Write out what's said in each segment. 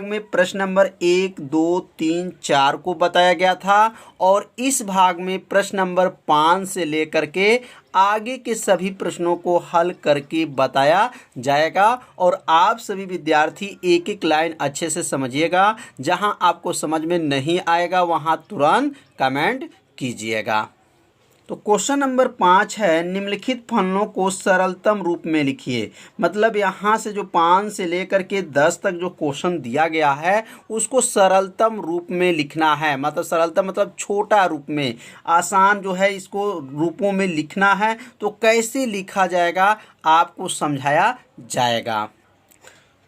में प्रश्न नंबर 1, 2, 3, 4 को बताया गया था और इस भाग में प्रश्न नंबर 5 से लेकर के आगे के सभी प्रश्नों को हल करके बताया जाएगा। और आप सभी विद्यार्थी एक एक लाइन अच्छे से समझिएगा। जहां आपको समझ में नहीं आएगा वहां तुरंत कमेंट कीजिएगा। तो क्वेश्चन नंबर 5 है, निम्नलिखित फलनों को सरलतम रूप में लिखिए। मतलब यहाँ से जो 5 से लेकर के 10 तक जो क्वेश्चन दिया गया है उसको सरलतम रूप में लिखना है। मतलब सरलतम मतलब छोटा रूप में, आसान जो है इसको रूपों में लिखना है। तो कैसे लिखा जाएगा आपको समझाया जाएगा।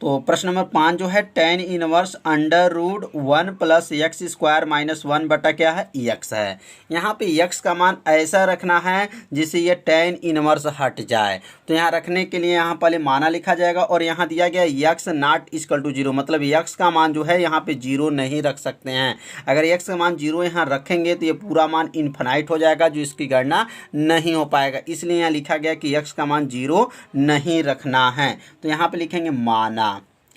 तो प्रश्न नंबर 5 जो है tan inverse under root 1 plus x square minus 1 बटा क्या है x है। यहाँ पे x का मान ऐसा रखना है जिससे ये tan इनवर्स हट जाए। तो यहाँ रखने के लिए यहाँ पहले माना लिखा जाएगा और यहाँ दिया गया x नॉट इक्वल टू 0। मतलब x का मान जो है यहाँ पे 0 नहीं रख सकते हैं। अगर x का मान 0 यहाँ रखेंगे तो ये पूरा मान इन्फिनाइट हो जाएगा जो इसकी गणना नहीं हो पाएगा। इसलिए यहाँ लिखा गया कि x का मान 0 नहीं रखना है। तो यहाँ पे लिखेंगे माना।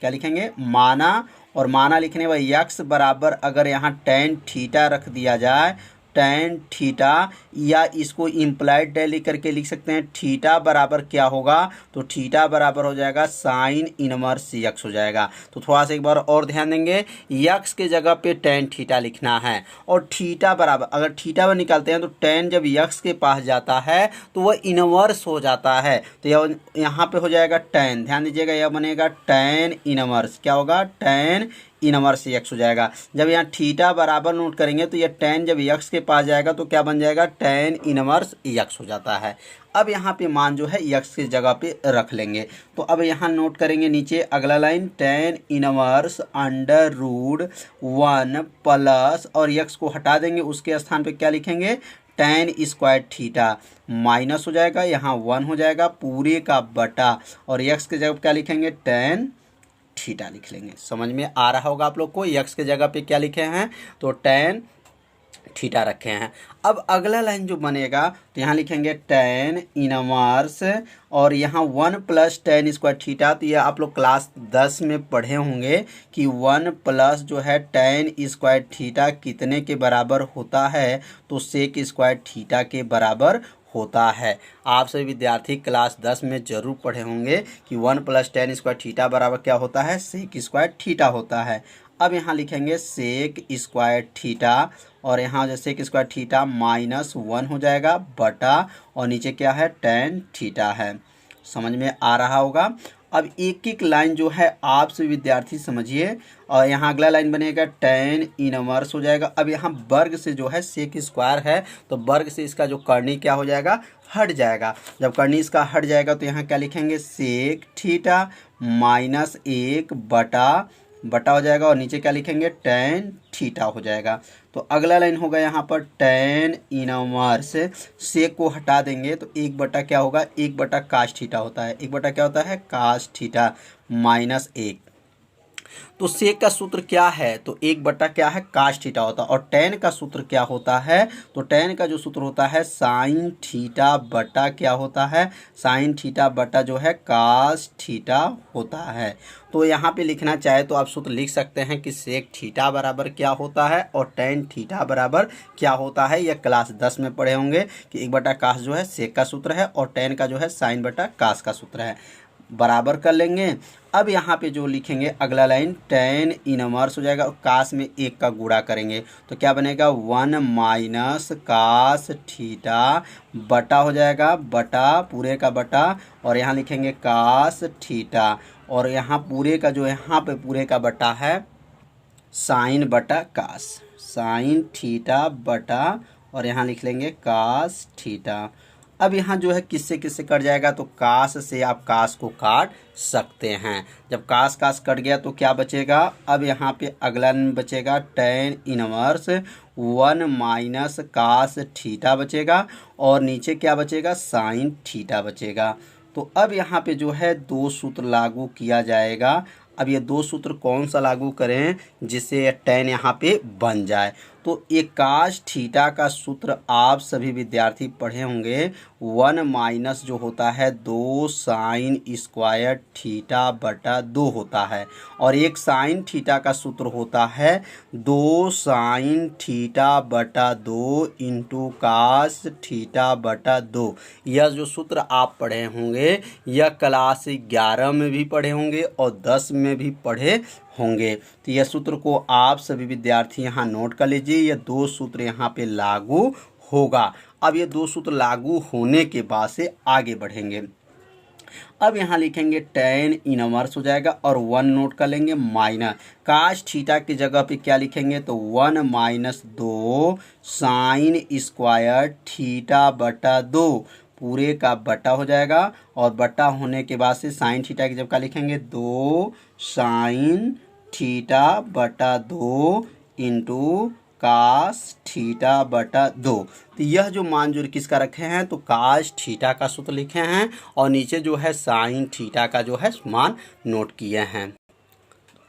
क्या लिखेंगे? माना। और माना लिखने पर यक्स बराबर अगर यहाँ tan थीटा रख दिया जाए, tan थीटा, या इसको इम्प्लाइड डेली करके लिख सकते हैं थीटा बराबर क्या होगा, तो थीटा बराबर हो जाएगा साइन इनवर्स यक्स हो जाएगा। तो थोड़ा सा एक बार और ध्यान देंगे, यक्स के जगह पे tan थीटा लिखना है और थीटा बराबर अगर थीटा में निकालते हैं तो tan जब यक्स के पास जाता है तो वह इनवर्स हो जाता है। तो यह यहाँ पे हो जाएगा tan, ध्यान दीजिएगा, यह बनेगा tan इनवर्स। क्या होगा? tan इनवर्स यक्स हो जाएगा। जब यहाँ थीटा बराबर नोट करेंगे तो यह tan जब यक्स के पास जाएगा तो क्या बन जाएगा? tan इनवर्स यक्स हो जाता है। अब यहाँ पे मान जो है यक्स की जगह पे रख लेंगे। तो अब यहाँ नोट करेंगे नीचे अगला line, tan inverse under root 1 plus, और यक्स को हटा देंगे, उसके स्थान पे क्या लिखेंगे? tan स्क्वायर थीटा माइनस हो जाएगा, यहाँ 1 हो जाएगा पूरे का बटा, और यक्स के जगह क्या लिखेंगे? tan थीटा लिख लेंगे। समझ में आ रहा होगा आप लोग को। यक्स के जगह पे क्या लिखे हैं? तो tan थीटा रखे हैं। अब अगला लाइन जो बनेगा तो यहाँ लिखेंगे tan इनवर्स, और यहाँ 1 प्लस tan स्क्वायर थीटा। तो ये आप लोग क्लास 10 में पढ़े होंगे कि 1 प्लस जो है tan स्क्वायर थीटा कितने के बराबर होता है, तो सेक स्क्वायर थीटा के बराबर होता है। आप सभी विद्यार्थी क्लास 10 में जरूर पढ़े होंगे कि 1 प्लस tan स्क्वायर थीटा बराबर क्या होता है? सेक स्क्वायर थीटा होता है। अब यहाँ लिखेंगे सेक स्क्वायर थीटा, और यहाँ जो सेक स्क्वायर थीटा माइनस 1 हो जाएगा बटा, और नीचे क्या है? tan थीटा है। समझ में आ रहा होगा। अब एक एक लाइन जो है आप से विद्यार्थी समझिए। और यहाँ अगला लाइन बनेगा tan इनवर्स हो जाएगा। अब यहाँ वर्ग से जो है सेक स्क्वायर है तो वर्ग से इसका जो करनी क्या हो जाएगा? हट जाएगा। जब करनी इसका हट जाएगा तो यहाँ क्या लिखेंगे? सेक थीटा माइनस 1 बटा हो जाएगा, और नीचे क्या लिखेंगे? tan थीटा हो जाएगा। तो अगला लाइन होगा यहाँ पर tan इनवर्स, सेक को हटा देंगे तो 1 बटा क्या होगा? 1 बटा काश थीटा होता है। 1 बटा क्या होता है? काश थीटा माइनस 1। तो सेक का सूत्र क्या है? तो 1 बटा क्या है? काश थीटा होता है। और tan का सूत्र क्या होता है? तो tan का जो सूत्र होता है साइन थीटा बटा क्या होता है? साइन थीटा बटा जो है काश थीटा होता है। तो यहाँ पे लिखना चाहे तो आप सूत्र लिख सकते हैं कि सेक थीटा बराबर क्या होता है और tan थीटा बराबर क्या होता है। यह क्लास 10 में पढ़े होंगे कि 1 बटा काश जो है सेक का सूत्र है और tan का जो है साइन बटा काश का सूत्र है। बराबर कर लेंगे। अब यहाँ पे जो लिखेंगे अगला लाइन tan इनवर्स हो जाएगा, और काश में 1 का गुणा करेंगे तो क्या बनेगा? 1 माइनस काश थीटा बटा हो जाएगा, बटा पूरे का बटा, और यहाँ लिखेंगे काश थीटा, और यहाँ पूरे का जो यहाँ पे पूरे का बटा है साइन बटा काश, साइन थीटा बटा, और यहाँ लिख लेंगे काश थीटा। अब यहाँ जो है किससे किससे कट जाएगा? तो काश से आप काश को काट सकते हैं। जब काश काश कट गया तो क्या बचेगा? अब यहाँ पे अगला बचेगा tan इनवर्स 1 माइनस काश थीटा बचेगा, और नीचे क्या बचेगा? साइन थीटा बचेगा। तो अब यहाँ पे जो है 2 सूत्र लागू किया जाएगा। अब ये 2 सूत्र कौन सा लागू करें जिससे tan यहाँ पे बन जाए? तो एक काश थीटा का सूत्र आप सभी विद्यार्थी पढ़े होंगे, 1 माइनस जो होता है 2 साइन स्क्वायर थीटा बटा 2 होता है, और एक साइन थीटा का सूत्र होता है 2 साइन थीटा बटा 2 इंटू कास थीटा बटा 2। यह जो सूत्र आप पढ़े होंगे यह क्लास 11 में भी पढ़े होंगे और 10 में भी पढ़े होंगे। तो यह सूत्र को आप सभी विद्यार्थी यहाँ नोट कर लीजिए, यह दो सूत्र यहाँ पे लागू होगा। अब ये दो सूत्र लागू होने के बाद से आगे बढ़ेंगे। अब यहाँ लिखेंगे tan इनवर्स हो जाएगा और 1 नोट कर लेंगे माइनस काश थीटा की जगह पे क्या लिखेंगे तो 1 माइनस 2 साइन स्क्वायर थीटा बटा 2 पूरे का बटा हो जाएगा, और बटा होने के बाद से साइन थीटा की जगह क्या लिखेंगे 2 साइन थीटा बटा 2 इंटू कास थीटा बटा 2। तो यह जो मान जो किसका रखे हैं तो काश थीटा का सूत्र लिखे हैं, और नीचे जो है साइन थीटा का जो है मान नोट किए हैं।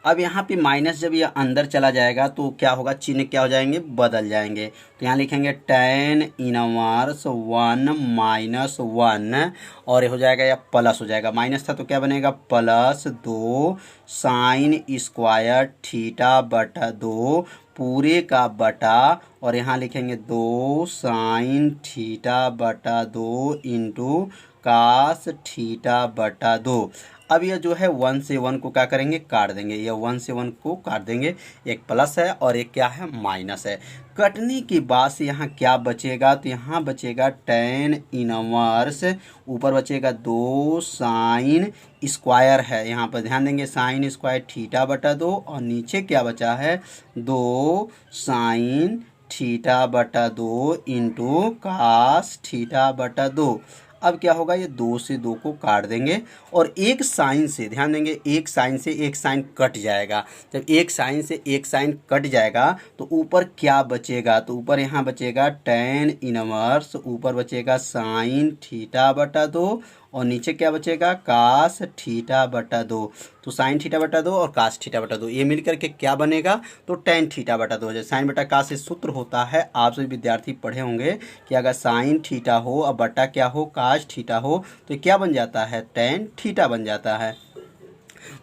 अब यहाँ पे माइनस जब यह अंदर चला जाएगा तो क्या होगा, चिन्ह क्या हो जाएंगे, बदल जाएंगे। तो यहाँ लिखेंगे tan इनवर्स 1 माइनस 1 और ये हो जाएगा या प्लस हो जाएगा, माइनस था तो क्या बनेगा प्लस 2 साइन स्क्वायर थीटा बटा 2 पूरे का बटा, और यहाँ लिखेंगे 2 साइन थीटा बटा 2 इंटू कास थीटा बटा 2। अब यह जो है 1 से 1 को क्या करेंगे, काट देंगे, यह 1 से 1 को काट देंगे, एक प्लस है और एक क्या है माइनस है। कटने के बाद से यहाँ क्या बचेगा तो यहाँ बचेगा tan इनवर्स, ऊपर बचेगा 2 साइन स्क्वायर है, यहाँ पर ध्यान देंगे साइन स्क्वायर थीटा बटा 2, और नीचे क्या बचा है 2 साइन थीटा बटा 2 इंटू कास थीटा बटा 2। अब क्या होगा, ये 2 से 2 को काट देंगे और एक साइन से, ध्यान देंगे एक साइन से एक साइन कट जाएगा। जब एक साइन से एक साइन कट जाएगा तो ऊपर क्या बचेगा, तो ऊपर यहाँ बचेगा tan इनवर्स, ऊपर बचेगा साइन थीटा बटा 2 और नीचे क्या बचेगा कास थीटा बटा 2। तो साइन थीटा बटा 2 और कास थीटा बटा 2 ये मिलकर के क्या बनेगा तो tan थीटा बटा 2 हो जाए। साइन बटा कास से सूत्र होता है, आप सभी विद्यार्थी पढ़े होंगे कि अगर साइन थीटा हो और बटा क्या हो कास थीटा हो तो क्या बन जाता है tan थीटा बन जाता है।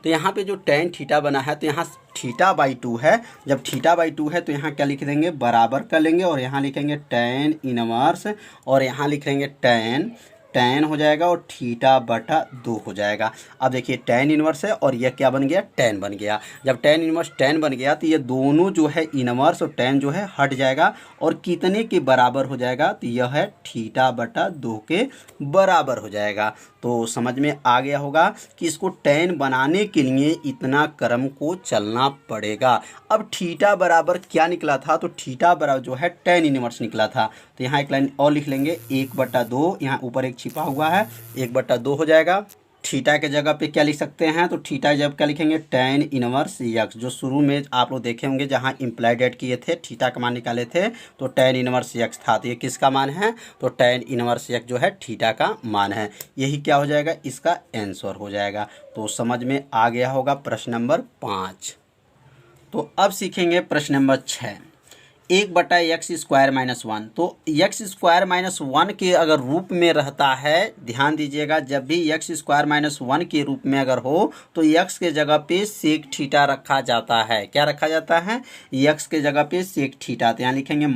तो यहाँ पे जो tan थीटा बना है तो यहाँ थीटा बाई 2 है, जब थीटा बाई 2 है तो यहाँ क्या लिख देंगे बराबर कर लेंगे, और यहाँ लिखेंगे tan इनवर्स और यहाँ लिख लेंगे tan हो जाएगा और थीटा बटा 2 हो जाएगा। अब देखिए tan इनवर्स है और यह क्या बन गया tan बन गया। जब tan इनवर्स tan बन गया तो ये दोनों जो है इनवर्स और tan जो है हट जाएगा और कितने के बराबर हो जाएगा तो यह है थीटा बटा 2 के बराबर हो जाएगा। तो समझ में आ गया होगा कि इसको tan बनाने के लिए इतना क्रम को चलना पड़ेगा। अब थीटा बराबर क्या निकला था तो थीटा बराबर जो है tan इनवर्स निकला था। तो यहाँ एक लाइन और लिख लेंगे 1/2, यहाँ ऊपर एक छिपा हुआ है 1/2 हो जाएगा। थीटा के जगह पे क्या लिख सकते हैं तो थीटा जब क्या लिखेंगे tan इनवर्स x, जो शुरू में आप लोग देखे होंगे जहां इम्प्लाइड एड किए थे थीटा का मान निकाले थे तो tan इनवर्स x था। तो ये किसका मान है तो tan इनवर्स x जो है थीटा का मान है, यही क्या हो जाएगा इसका आंसर हो जाएगा। तो समझ में आ गया होगा प्रश्न नंबर 5। तो अब सीखेंगे प्रश्न नंबर 6, 1/(x²-1)। तो x²-1 के अगर रूप में रहता है, ध्यान दीजिएगा जब भी x²-1 के रूप में अगर हो तो x के जगह पे सेक थीटा रखा जाता है। क्या रखा जाता है x के जगह पे सेक थीटा। तो यहाँ लिखेंगे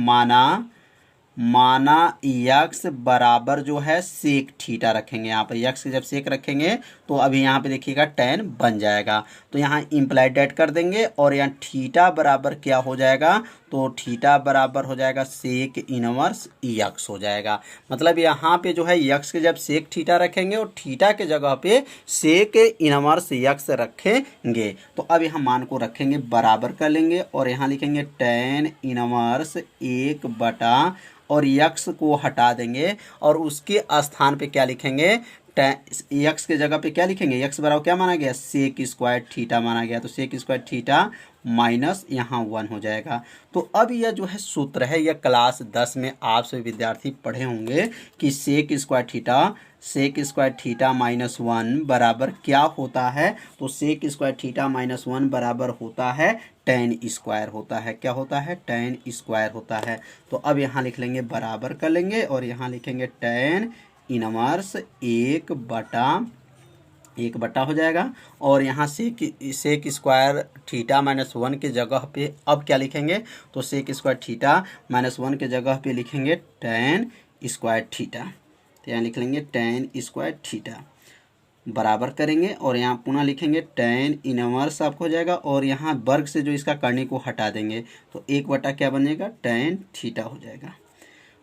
माना x बराबर जो है सेक थीटा रखेंगे, यहाँ पर x जब सेक रखेंगे तो अभी यहाँ पे देखिएगा tan बन जाएगा। तो यहाँ इम्प्लाइड डेट कर देंगे और यहाँ थीटा बराबर क्या हो जाएगा तो थीटा बराबर हो जाएगा सेक इनवर्स x हो जाएगा। मतलब यहाँ पे जो है x के जब सेक थीटा रखेंगे और थीटा के जगह पे सेक इनवर्स x रखेंगे। तो अब यहाँ मान को रखेंगे बराबर कर लेंगे और यहाँ लिखेंगे tan इनवर्स 1 बटा और x को हटा देंगे और उसके स्थान पे क्या लिखेंगे यक्स के जगह पे क्या लिखेंगे, यक्स बराबर क्या माना गया, सेक स्क्वायर थीटा माना गया, तो सेक स्क्वायर थीटा माइनस यहाँ 1 हो जाएगा। तो अब यह जो है सूत्र है, यह क्लास 10 में आप सभी विद्यार्थी पढ़े होंगे कि सेक स्क्वायर थीटा माइनस 1 बराबर क्या होता है। तो सेक स्क्वायर थीटा माइनस 1 बराबर होता है tan स्क्वायर होता है, क्या होता है, tan स्क्वायर होता है। तो अब यहाँ लिख लेंगे, बराबर कर लेंगे और यहाँ लिखेंगे tan इनवर्स 1/1 हो जाएगा। और यहाँ सेक स्क्वायर थीटा माइनस 1 के जगह पे अब क्या लिखेंगे, तो सेक स्क्वायर थीटा माइनस 1 के जगह पे लिखेंगे tan स्क्वायर थीटा। तो यहाँ लिख लेंगे tan स्क्वायर थीटा, बराबर करेंगे और यहाँ पुनः लिखेंगे tan इनवर्स आपको हो जाएगा और यहाँ वर्ग से जो इसका करनी को हटा देंगे तो 1 क्या बनेगा, tan थीटा हो जाएगा।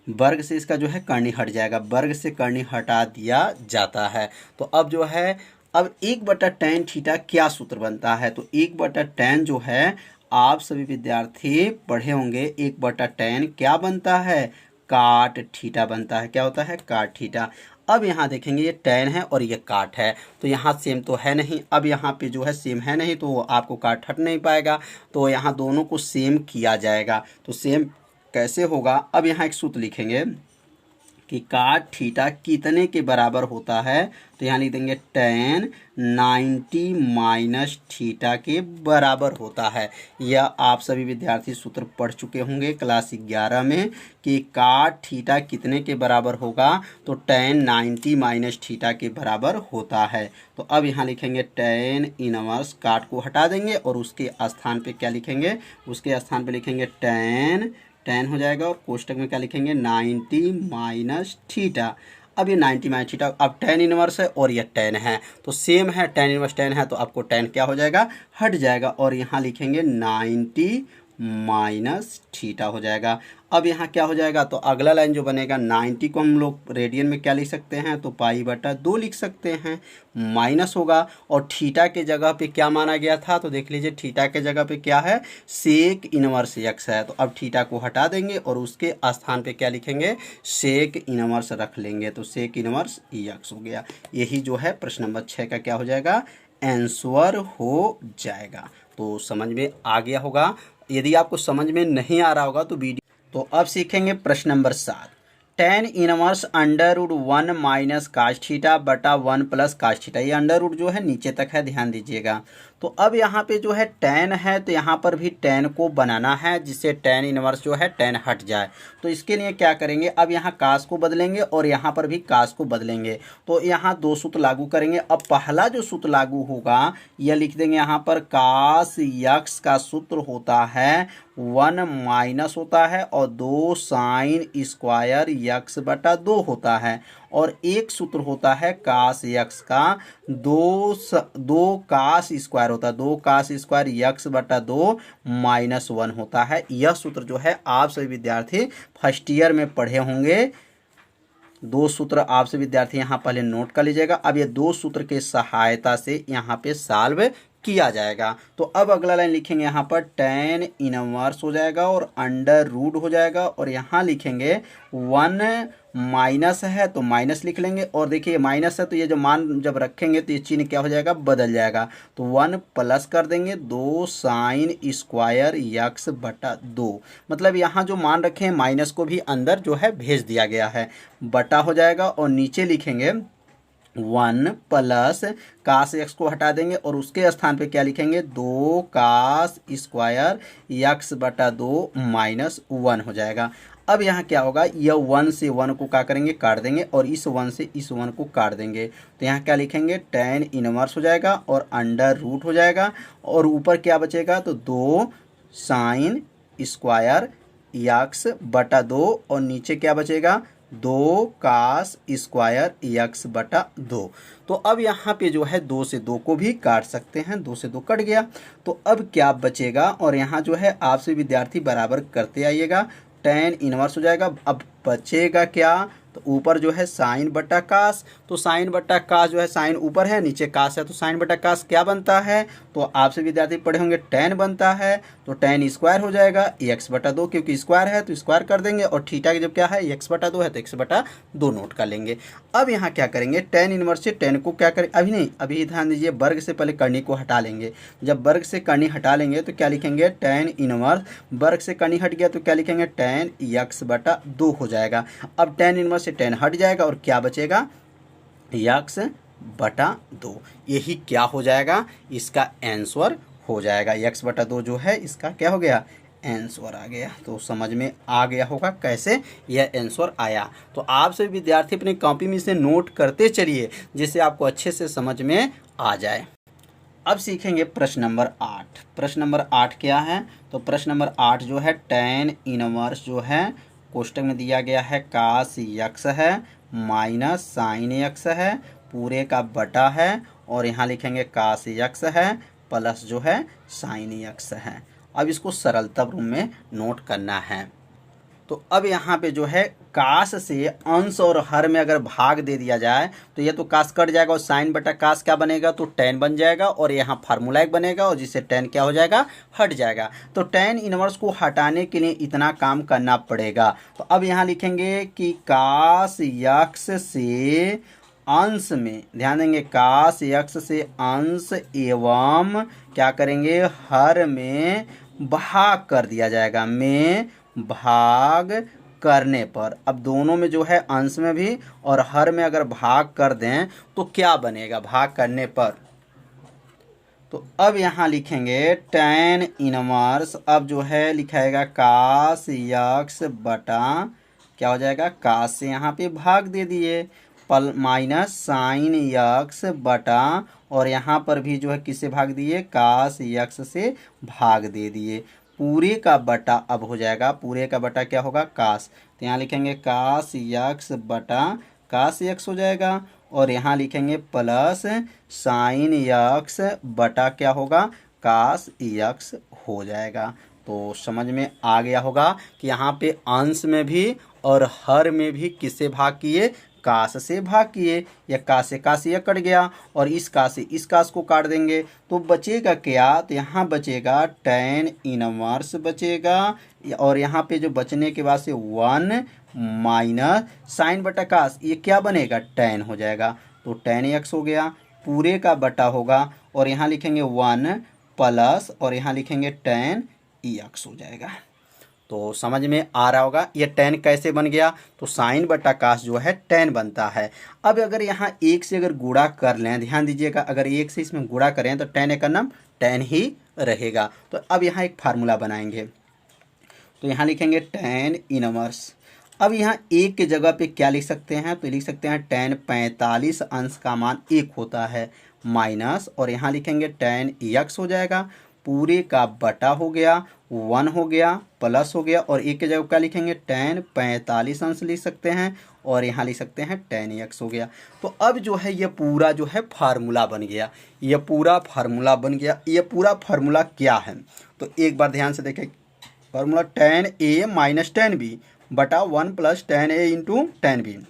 वर्ग से इसका जो है करनी हट जाएगा, वर्ग से करनी हटा दिया जाता है। तो अब जो है, अब 1/tan थीटा क्या सूत्र बनता है, तो 1/tan जो है आप सभी विद्यार्थी पढ़े होंगे, 1/tan क्या बनता है, काट थीटा बनता है, क्या होता है, काट थीटा। अब यहाँ देखेंगे ये tan है और ये काट है, तो यहाँ सेम तो है नहीं, अब यहाँ पे जो है सेम है नहीं तो आपको काट हट नहीं पाएगा, तो यहाँ दोनों को सेम किया जाएगा। तो सेम कैसे होगा, अब यहाँ एक सूत्र लिखेंगे कि काट थीटा कितने के बराबर होता है, तो यहाँ लिख देंगे tan 90 माइनस थीटा के बराबर होता है। यह आप सभी विद्यार्थी सूत्र पढ़ चुके होंगे क्लास 11 में कि काट थीटा कितने के बराबर होगा, तो tan 90 माइनस थीटा के बराबर होता है। तो अब यहाँ लिखेंगे tan इनवर्स, काट को हटा देंगे और उसके स्थान पे क्या लिखेंगे, उसके स्थान पे लिखेंगे tan हो जाएगा और कोष्टक में क्या लिखेंगे, 90 माइनस थीटा। अब ये 90 माइनस थीटा, अब tan इनवर्स है और ये tan है तो सेम है, tan इनवर्स tan है तो आपको tan क्या हो जाएगा, हट जाएगा और यहाँ लिखेंगे 90 माइनस थीटा हो जाएगा। अब यहाँ क्या हो जाएगा, तो अगला लाइन जो बनेगा 90 को हम लोग रेडियन में क्या लिख सकते हैं, तो π/2 लिख सकते हैं, माइनस होगा और थीटा के जगह पे क्या माना गया था, तो देख लीजिए थीटा के जगह पे क्या है, सेक इनवर्स यक्स है। तो अब थीटा को हटा देंगे और उसके स्थान पे क्या लिखेंगे, सेक इनवर्स रख लेंगे, तो सेक इनवर्स यक्स हो गया। यही जो है प्रश्न नंबर 6 का क्या हो जाएगा, आंसर हो जाएगा। तो समझ में आ गया होगा। यदि आपको समझ में नहीं आ रहा होगा तो वीडियो, तो अब सीखेंगे प्रश्न नंबर 7, tan इनवर्स √1 माइनस काश थीटा बटा 1 प्लस काश थीटा। ये अंडर रूट जो है नीचे तक है, ध्यान दीजिएगा। तो अब यहाँ पे जो है tan है तो यहाँ पर भी tan को बनाना है जिससे tan इनवर्स जो है tan हट जाए। तो इसके लिए क्या करेंगे, अब यहाँ काश को बदलेंगे और यहाँ पर भी काश को बदलेंगे। तो यहाँ दो सूत्र लागू करेंगे। अब पहला जो सूत्र लागू होगा यह लिख देंगे यहाँ पर, काश यक्स का सूत्र होता है 1 माइनस होता है और 2 साइन स्क्वायर यक्स/2 होता है और एक सूत्र होता है काश यक्स का 2 काश स्क्वायर होता है, 2 काश स्क्वायर यक्स/2 माइनस 1 होता है। यह सूत्र जो है आप सभी विद्यार्थी फर्स्ट ईयर में पढ़े होंगे। दो सूत्र आप सभी विद्यार्थी यहाँ पहले नोट कर लीजिएगा। अब ये दो सूत्र के सहायता से यहाँ पे सॉल्व किया जाएगा। तो अब अगला लाइन लिखेंगे यहाँ पर tan इनवर्स हो जाएगा और अंडर रूट हो जाएगा और यहाँ लिखेंगे 1 माइनस है तो माइनस लिख लेंगे और देखिए माइनस है तो ये जो मान जब रखेंगे तो ये चिन्ह क्या हो जाएगा, बदल जाएगा। तो 1 प्लस कर देंगे 2 साइन स्क्वायर यक्स/2, मतलब यहाँ जो मान रखे हैं माइनस को भी अंदर जो है भेज दिया गया है, बटा हो जाएगा और नीचे लिखेंगे 1 प्लस काश एक्स को हटा देंगे और उसके स्थान पे क्या लिखेंगे, 2 काश स्क्वायर यक्स/2 माइनस 1 हो जाएगा। अब यहाँ क्या होगा, यह 1 से 1 को क्या करेंगे, काट देंगे और इस 1 से इस 1 को काट देंगे। तो यहाँ क्या लिखेंगे, tan इनवर्स हो जाएगा और अंडर रूट हो जाएगा और ऊपर क्या बचेगा, तो 2 साइन स्क्वायर यक्स/2 और नीचे क्या बचेगा, 2 काश स्क्वायर यक्स/2। तो अब यहाँ पे जो है 2 से 2 को भी काट सकते हैं, 2 से 2 कट गया। तो अब क्या बचेगा और यहाँ जो है आपसे विद्यार्थी बराबर करते आइएगा, tan इनवर्स हो जाएगा। अब बचेगा क्या, तो ऊपर जो है साइन बटा काश, तो साइन बटा काश जो है साइन ऊपर है नीचे काश है तो साइन बटा काश क्या बनता है, तो आपसे विद्यार्थी पढ़े होंगे tan बनता है तो tan स्क्वायर हो जाएगा x/2, क्योंकि स्क्वायर है तो स्क्वायर कर देंगे, और थीटा की जब क्या है x/2 है तो x/2 नोट कर लेंगे। अब यहाँ क्या करेंगे, tan इनवर्स से tan को क्या करें, अभी नहीं, अभी ध्यान दीजिए, वर्ग से पहले करनी को हटा लेंगे। जब वर्ग से करनी हटा लेंगे तो क्या लिखेंगे, tan इनवर्स, वर्ग से करनी हट गया तो क्या लिखेंगे, tan x/2 हो जाएगा। अब tan इनवर्स से tan हट जाएगा और क्या बचेगा, x/2। यही क्या हो जाएगा, इसका आंसर हो जाएगा। x/2 जो है इसका क्या हो गया, आंसर आ गया। तो समझ में आ गया होगा कैसे यह आंसर आया। तो आप सभी विद्यार्थी अपनी कॉपी में इसे नोट करते चलिए जिससे आपको अच्छे से समझ में आ जाए। अब सीखेंगे प्रश्न नंबर 8। प्रश्न नंबर 8 क्या है, तो प्रश्न नंबर 8 जो है tan इनवर्स जो है कोष्टक में दिया गया है cos x है माइनस sin x है, पूरे का बटा है, और यहाँ लिखेंगे cos x है प्लस जो है sin x है। अब इसको सरलता रूप में नोट करना है। तो अब यहाँ पे जो है कास से अंश और हर में अगर भाग दे दिया जाए तो ये तो कास कट जाएगा और साइन बटा कास क्या बनेगा, तो tan बन जाएगा, और यहाँ फार्मूला एक बनेगा और जिससे tan क्या हो जाएगा, हट जाएगा। तो tan इनवर्स को हटाने के लिए इतना काम करना पड़ेगा। तो अब यहाँ लिखेंगे कि कास x से अंश में, ध्यान देंगे, कास x से अंश एवं क्या करेंगे, हर में भाग कर दिया जाएगा, में भाग करने पर। अब दोनों में जो है अंश में भी और हर में अगर भाग कर दें तो क्या बनेगा भाग करने पर। तो अब यहाँ लिखेंगे tan इनवर्स, अब जो है लिखाएगा cos x बटा क्या हो जाएगा, cos से यहाँ पे भाग दे दिए, पल माइनस sin x बटा, और यहाँ पर भी जो है किससे भाग दिए, cos x से भाग दे दिए, पूरे का बटा अब हो जाएगा, पूरे का बटा क्या होगा, cos। तो यहाँ लिखेंगे cos x बटा cos x हो जाएगा, और यहाँ लिखेंगे प्लस sin x बटा क्या होगा, cos x हो जाएगा। तो समझ में आ गया होगा कि यहाँ पे अंश में भी और हर में भी किससे भाग किए, कास से भाग किए, या कास से कास यह कट गया और इस कास से इस कास को काट देंगे तो बचेगा क्या, तो यहाँ बचेगा tan इनवर्स बचेगा, और यहाँ पे जो बचने के बाद से 1 माइनस साइन बटा कास, ये क्या बनेगा, tan हो जाएगा। तो tan x हो गया, पूरे का बटा होगा, और यहाँ लिखेंगे 1 प्लस, और यहाँ लिखेंगे tan x हो जाएगा। तो समझ में आ रहा होगा ये tan कैसे बन गया, तो साइन बटा कास जो है tan बनता है। अब अगर यहाँ 1 से अगर गुणा कर लें, ध्यान दीजिएगा, अगर 1 से इसमें गुणा करें तो tan का नाम tan ही रहेगा। तो अब यहाँ एक फार्मूला बनाएंगे, तो यहाँ लिखेंगे tan इनवर्स। अब यहाँ 1 के जगह पे क्या लिख सकते हैं, तो लिख सकते हैं tan 45 अंश का मान 1 होता है माइनस, और यहाँ लिखेंगे tan x हो जाएगा, पूरे का बटा हो गया, 1 हो गया प्लस हो गया, और 1 के जगह क्या लिखेंगे, tan 45 अंश लिख सकते हैं, और यहाँ लिख सकते हैं tan x हो गया। तो अब जो है ये पूरा जो है फार्मूला बन गया, ये पूरा फार्मूला बन गया। ये पूरा फार्मूला क्या है, तो एक बार ध्यान से देखें, formula tan a minus tan b बटा 1 plus tan a into tan b।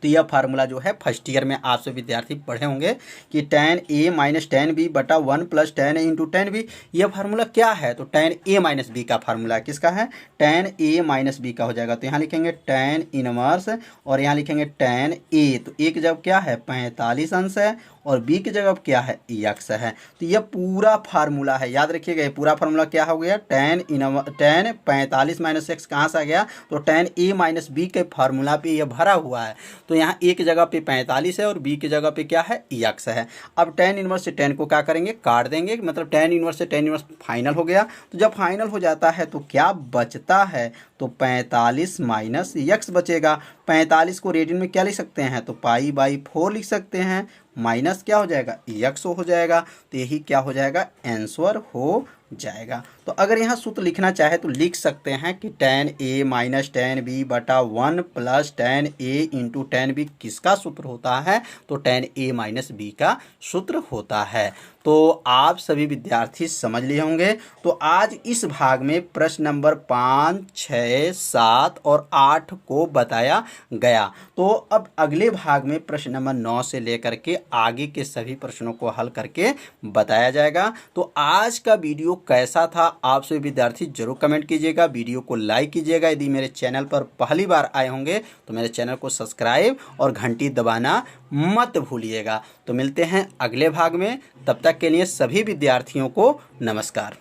तो यह फार्मूला जो है फर्स्ट ईयर में आप सब विद्यार्थी पढ़े होंगे कि tan a minus tan b बटा 1 plus tan a into tan b। यह फार्मूला क्या है, तो tan a माइनस b का फार्मूला किसका है, tan a माइनस b का हो जाएगा। तो यहाँ लिखेंगे tan इनवर्स, और यहाँ लिखेंगे tan a, तो a की जगह क्या है 45 अंश है, और b की जगह क्या है x है। तो यह पूरा फार्मूला है, याद रखिएगा, ये पूरा फार्मूला क्या हो गया, tan 45 माइनस x कहाँ से आ गया, तो tan a माइनस b के फार्मूला पे यह भरा हुआ है। तो यहाँ a की जगह पे 45 है और b की जगह पे क्या है, x है। अब tan इनवर्स से tan को क्या करेंगे, काट देंगे, मतलब tan इनवर्स से tan इनवर्स फाइनल हो गया। तो जब फाइनल हो जाता है तो क्या बचता है, तो 45 माइनस x बचेगा। 45 को रेडियन में क्या लिख सकते हैं, तो π/4 लिख सकते हैं, माइनस क्या हो जाएगा, x हो जाएगा। तो यही क्या हो जाएगा, आंसर हो जाएगा। तो अगर यहाँ सूत्र लिखना चाहे तो लिख सकते हैं कि tan a minus tan b बटा 1 plus tan a into tan b किसका सूत्र होता है, तो tan a माइनस b का सूत्र होता है। तो आप सभी विद्यार्थी समझ लिए होंगे। तो आज इस भाग में प्रश्न नंबर 5, 6, 7 और 8 को बताया गया। तो अब अगले भाग में प्रश्न नंबर 9 से लेकर के आगे के सभी प्रश्नों को हल करके बताया जाएगा। तो आज का वीडियो कैसा था आप सभी विद्यार्थी जरूर कमेंट कीजिएगा, वीडियो को लाइक कीजिएगा। यदि मेरे चैनल पर पहली बार आए होंगे तो मेरे चैनल को सब्सक्राइब और घंटी दबाना मत भूलिएगा। तो मिलते हैं अगले भाग में, तब तक के लिए सभी विद्यार्थियों को नमस्कार।